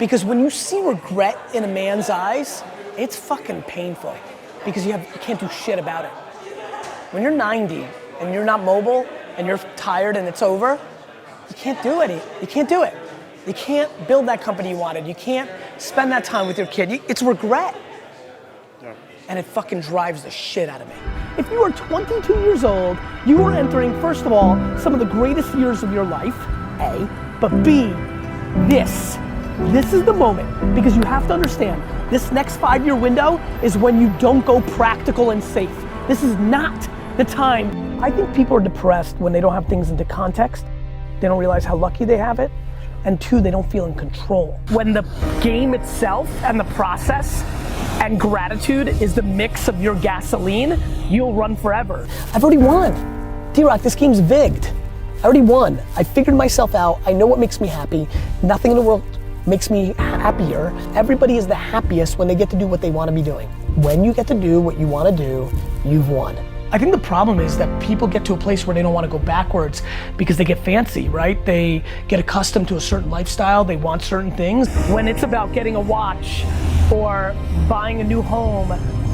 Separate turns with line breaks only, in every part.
Because when you see regret in a man's eyes, it's fucking painful because you can't do shit about it. When you're 90 and you're not mobile and you're tired and it's over, you can't do it. You can't do it. You can't build that company you wanted. You can't spend that time with your kid. It's regret. Yeah. And it fucking drives the shit out of me. If you are 22 years old, you are entering, first of all, some of the greatest years of your life, A, but B, this is the moment, because you have to understand, this next 5-year window is when you don't go practical and safe. This is not the time. I think people are depressed when they don't have things into context. They don't realize how lucky they have it. And 2, they don't feel in control. When the game itself and the process and gratitude is the mix of your gasoline, you'll run forever. I've already won. D-Rock, this game's vigged. I already won. I figured myself out. I know what makes me happy. Nothing in the world makes me happier. Everybody is the happiest when they get to do what they want to be doing. When you get to do what you want to do, you've won. I think the problem is that people get to a place where they don't want to go backwards because they get fancy, right? They get accustomed to a certain lifestyle, they want certain things. When it's about getting a watch or buying a new home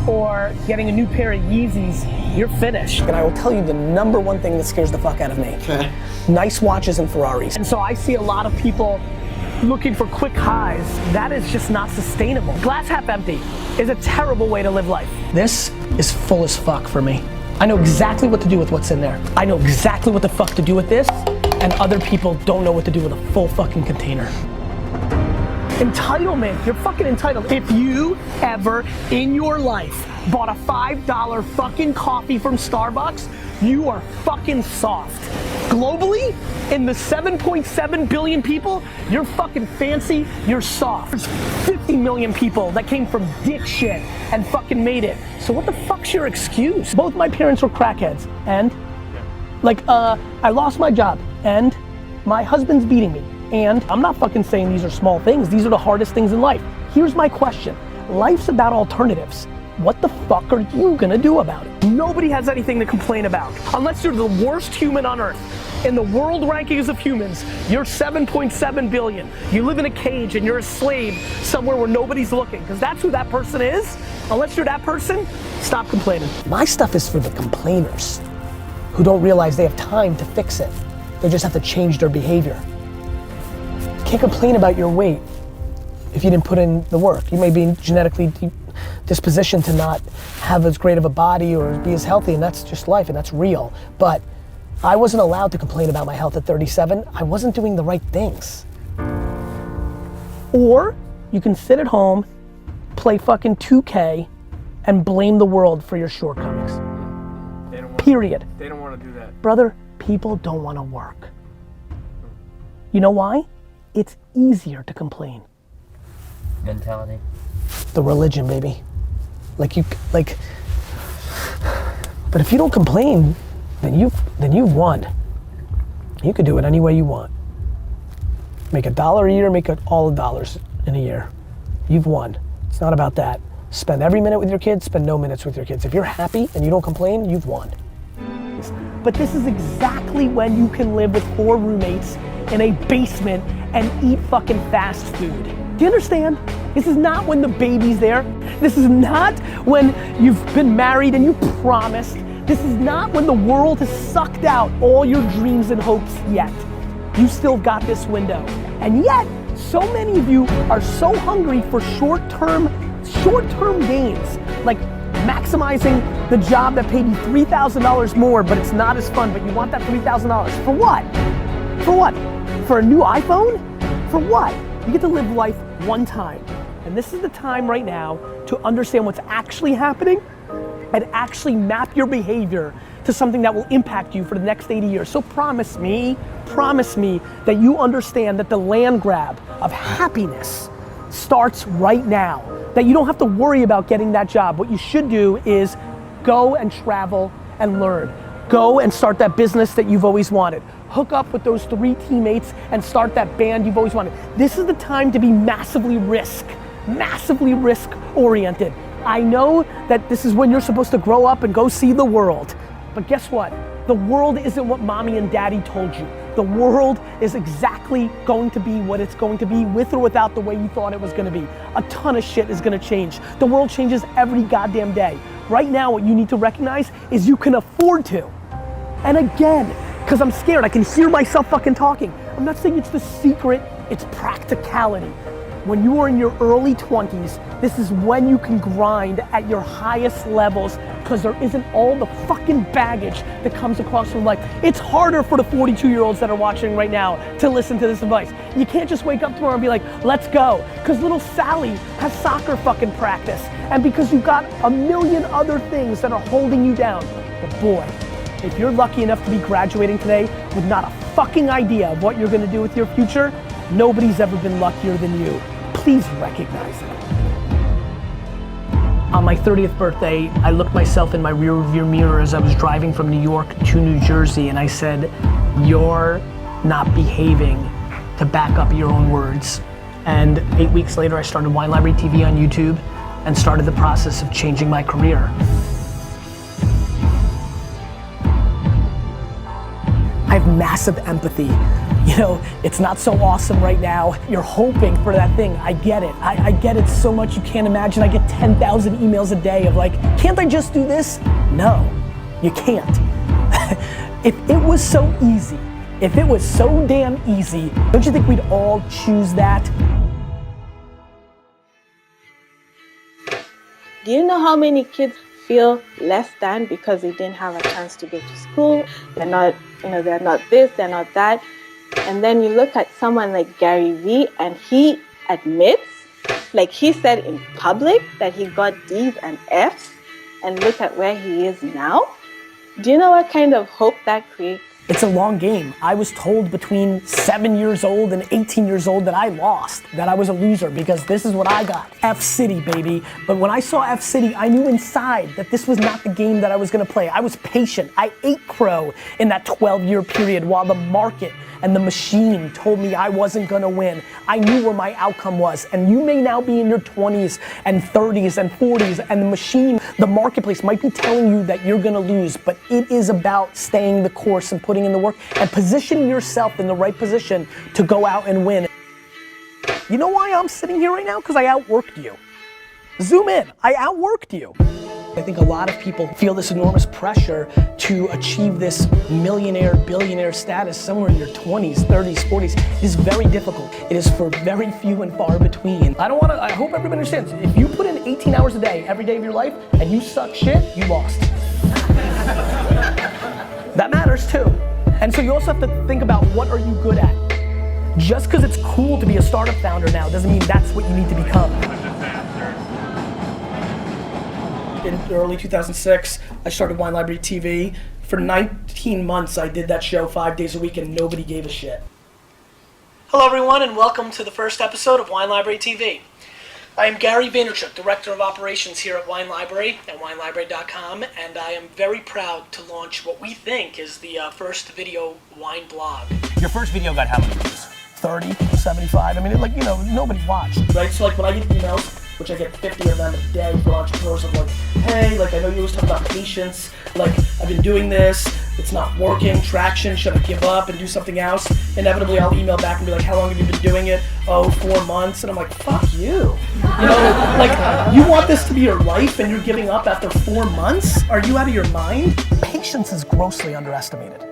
or getting a new pair of Yeezys, you're finished. And I will tell you the number one thing that scares the fuck out of me. Okay. Nice watches and Ferraris. And so I see a lot of people looking for quick highs. That is just not sustainable. Glass half empty is a terrible way to live life. This is full as fuck for me. I know exactly what to do with what's in there. I know exactly what the fuck to do with this, and other people don't know what to do with a full fucking container. Entitlement, you're fucking entitled. If you ever in your life bought a $5 fucking coffee from Starbucks, you are fucking soft. Globally, in the 7.7 billion people, you're fucking fancy, you're soft. There's 50 million people that came from dick shit and fucking made it. So what the fuck's your excuse? Both my parents were crackheads, and I lost my job, and my husband's beating me. And I'm not fucking saying these are small things, these are the hardest things in life. Here's my question, life's about alternatives. What the fuck are you gonna do about it? Nobody has anything to complain about. Unless you're the worst human on earth. In the world rankings of humans, you're 7.7 billion. You live in a cage and you're a slave somewhere where nobody's looking, because that's who that person is. Unless you're that person, stop complaining. My stuff is for the complainers who don't realize they have time to fix it. They just have to change their behavior. You can't complain about your weight if you didn't put in the work. You may be genetically dispositioned to not have as great of a body or be as healthy, and that's just life and that's real. But I wasn't allowed to complain about my health at 37. I wasn't doing the right things. Or you can sit at home, play fucking 2K, and blame the world for your shortcomings. Period.
They don't want to do that.
Brother, people don't want to work. You know why? It's easier to complain.
Mentality.
The religion, baby. But if you don't complain, then you've won. You could do it any way you want. Make $1 a year, make it all dollars in a year. You've won. It's not about that. Spend every minute with your kids, spend no minutes with your kids. If you're happy and you don't complain, you've won. But this is exactly when you can live with 4 roommates in a basement and eat fucking fast food. Do you understand? This is not when the baby's there. This is not when you've been married and you promised. This is not when the world has sucked out all your dreams and hopes yet. You still got this window. And yet, so many of you are so hungry for short-term gains. Like maximizing the job that paid you $3,000 more, but it's not as fun, but you want that $3,000. For what? For what? For a new iPhone? For what? You get to live life one time. And this is the time right now to understand what's actually happening and actually map your behavior to something that will impact you for the next 80 years. So promise me that you understand that the land grab of happiness starts right now. That you don't have to worry about getting that job. What you should do is go and travel and learn. Go and start that business that you've always wanted. Hook up with those 3 teammates and start that band you've always wanted. This is the time to be massively risk oriented. I know that this is when you're supposed to grow up and go see the world. But guess what? The world isn't what mommy and daddy told you. The world is exactly going to be what it's going to be, with or without the way you thought it was gonna be. A ton of shit is gonna change. The world changes every goddamn day. Right now, what you need to recognize is you can afford to. And again, because I'm scared, I can hear myself fucking talking. I'm not saying it's the secret, it's practicality. When you are in your early 20s, this is when you can grind at your highest levels, because there isn't all the fucking baggage that comes across from life. It's harder for the 42-year-olds that are watching right now to listen to this advice. You can't just wake up tomorrow and be like, let's go. Because little Sally has soccer fucking practice. And because you've got a million other things that are holding you down. But boy, if you're lucky enough to be graduating today with not a fucking idea of what you're gonna do with your future, nobody's ever been luckier than you. Please recognize it. On my 30th birthday, I looked myself in my rear view mirror as I was driving from New York to New Jersey, and I said, you're not behaving to back up your own words. And 8 weeks later, I started Wine Library TV on YouTube and started the process of changing my career. I have massive empathy. You know, it's not so awesome right now. You're hoping for that thing. I get it. I get it so much you can't imagine. I get 10,000 emails a day of like, can't I just do this? No, you can't. If it was so easy, if it was so damn easy, don't you think we'd all choose that?
Do you know how many kids feel less than because they didn't have a chance to go to school? They're not, they're not this, they're not that. And then you look at someone like Garyvee, and he admits, like he said in public, that he got D's and F's, and look at where he is now. Do you know what kind of hope that creates?
It's a long game. I was told between 7 years old and 18 years old that I lost, that I was a loser, because this is what I got. F City, baby. But when I saw F City, I knew inside that this was not the game that I was gonna play. I was patient. I ate crow in that 12-year period while the market and the machine told me I wasn't gonna win. I knew where my outcome was. And you may now be in your 20s and 30s and 40s, and the machine, the marketplace might be telling you that you're gonna lose, but it is about staying the course and putting in the work and positioning yourself in the right position to go out and win. You know why I'm sitting here right now? Because I outworked you. Zoom in, I outworked you. I think a lot of people feel this enormous pressure to achieve this millionaire, billionaire status somewhere in your 20s, 30s, 40s. It is very difficult. It is for very few and far between. I hope everybody understands, if you put in 18 hours a day, every day of your life, and you suck shit, you lost. That matters too. And so you also have to think about, what are you good at? Just because it's cool to be a startup founder now doesn't mean that's what you need to become. In early 2006, I started Wine Library TV. For 19 months, I did that show 5 days a week and nobody gave a shit. Hello everyone, and welcome to the first episode of Wine Library TV. I am Gary Vaynerchuk, Director of Operations here at Wine Library at winelibrary.com, and I am very proud to launch what we think is the first video wine blog.
Your first video got how many views?
30, 75, I mean, nobody watched, right? So when I get emails, which I get 50 of them a day for entrepreneurs, of like, hey, I know you always talk about patience, I've been doing this, it's not working, traction, should I give up and do something else? Inevitably, I'll email back and be like, how long have you been doing it? Oh, 4 months, and I'm like, fuck you. You want this to be your life and you're giving up after 4 months? Are you out of your mind? Patience is grossly underestimated.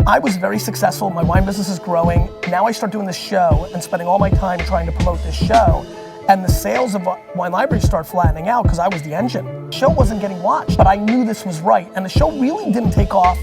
I was very successful, my wine business is growing, now I start doing this show and spending all my time trying to promote this show, and the sales of Wine Library start flattening out because I was the engine. The show wasn't getting watched, but I knew this was right, and the show really didn't take off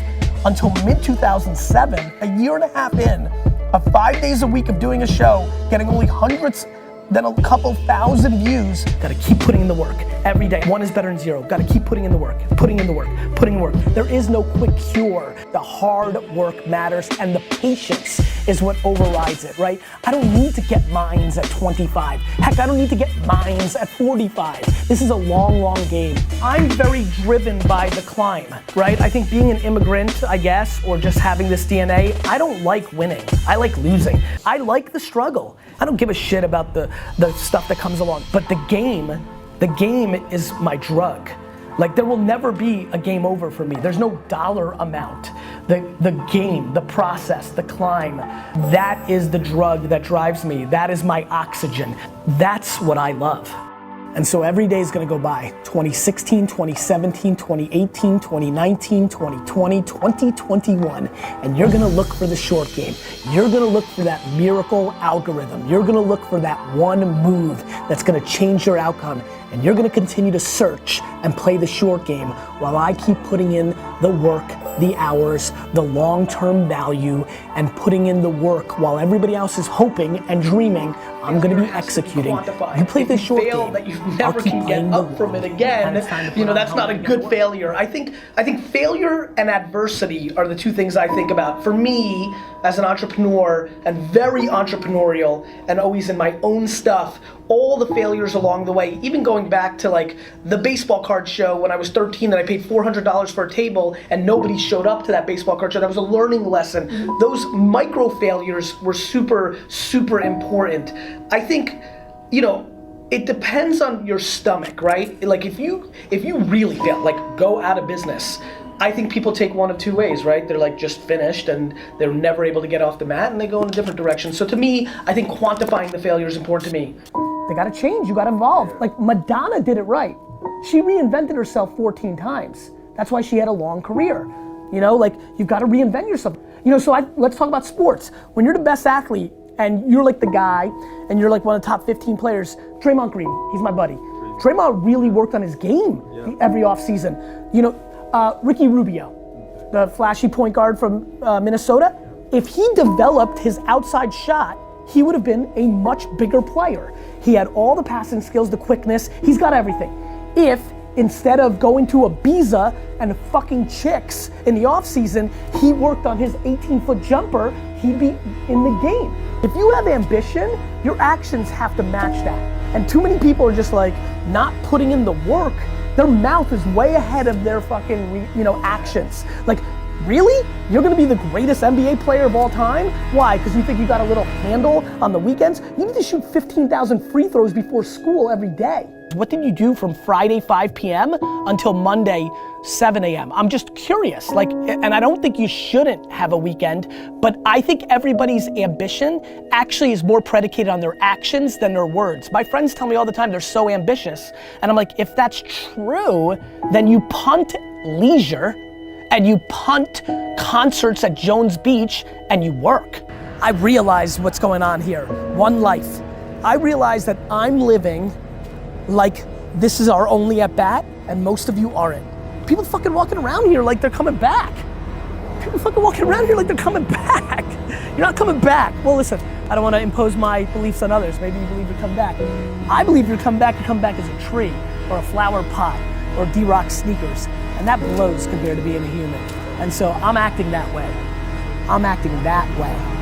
until mid-2007, a year and a half in, of 5 days a week of doing a show, getting only hundreds, then a couple thousand views. Gotta keep putting in the work every day. 1 is better than 0. Gotta keep putting in the work, putting in the work, putting in the work. There is no quick cure. The hard work matters, and the patience is what overrides it, right? I don't need to get mines at 25. Heck, I don't need to get mines at 45. This is a long, long game. I'm very driven by the climb, right? I think being an immigrant, I guess, or just having this DNA, I don't like winning. I like losing. I like the struggle. I don't give a shit about the stuff that comes along, but the game is my drug. There will never be a game over for me. There's no dollar amount. the game, the process, the climb. That is the drug that drives me. That is my oxygen. That's what I love. And so every day is gonna go by. 2016, 2017, 2018, 2019, 2020, 2021. And you're gonna look for the short game. You're gonna look for that miracle algorithm. You're gonna look for that one move that's gonna change your outcome. And you're gonna continue to search and play the short game while I keep putting in the work, the hours, the long-term value, and putting in the work while everybody else is hoping and dreaming. I'm gonna be executing. You play the short game.
That you never can get up from it again. You know, that's not a good failure. I think failure and adversity are the two things I think about. For me, as an entrepreneur and very entrepreneurial and always in my own stuff, all the failures along the way, even going back to like the baseball card show when I was 13 and I paid $400 for a table and nobody showed up to that baseball card show. That was a learning lesson. Those micro failures were super, super important. I think, you know, it depends on your stomach, right? Like if you really fail, like go out of business, I think people take one of two ways, right? They're like just finished and they're never able to get off the mat and they go in a different direction. So to me, I think quantifying the failure is important to me.
They gotta change, you gotta evolve. Like Madonna did it right. She reinvented herself 14 times. That's why she had a long career. You know, like you've gotta reinvent yourself. You know, so let's talk about sports. When you're the best athlete and you're like the guy and you're like one of the top 15 players, Draymond Green, he's my buddy. Draymond really worked on his game every offseason. You know, Ricky Rubio, the flashy point guard from Minnesota, if he developed his outside shot, he would have been a much bigger player. He had all the passing skills, the quickness, he's got everything. If instead of going to Ibiza and fucking chicks in the off season, he worked on his 18-foot jumper, he'd be in the game. If you have ambition, your actions have to match that. And too many people are just like not putting in the work. Their mouth is way ahead of their fucking, actions. Like, really? You're gonna be the greatest NBA player of all time? Why? Because you think you got a little handle on the weekends? You need to shoot 15,000 free throws before school every day. What did you do from Friday 5 p.m. until Monday 7 a.m.? I'm just curious, like, and I don't think you shouldn't have a weekend, but I think everybody's ambition actually is more predicated on their actions than their words. My friends tell me all the time they're so ambitious, and I'm like, if that's true, then you punt leisure, and you punt concerts at Jones Beach, and you work. I realize what's going on here. One life. I realize that I'm living like this is our only at bat, and most of you aren't. People fucking walking around here like they're coming back. People fucking walking around here like they're coming back. You're not coming back. Well, listen, I don't want to impose my beliefs on others. Maybe you believe you come back. I believe you come back as a tree, or a flower pot, or D-Rock sneakers. And that blows compared to being a human. And so I'm acting that way. I'm acting that way.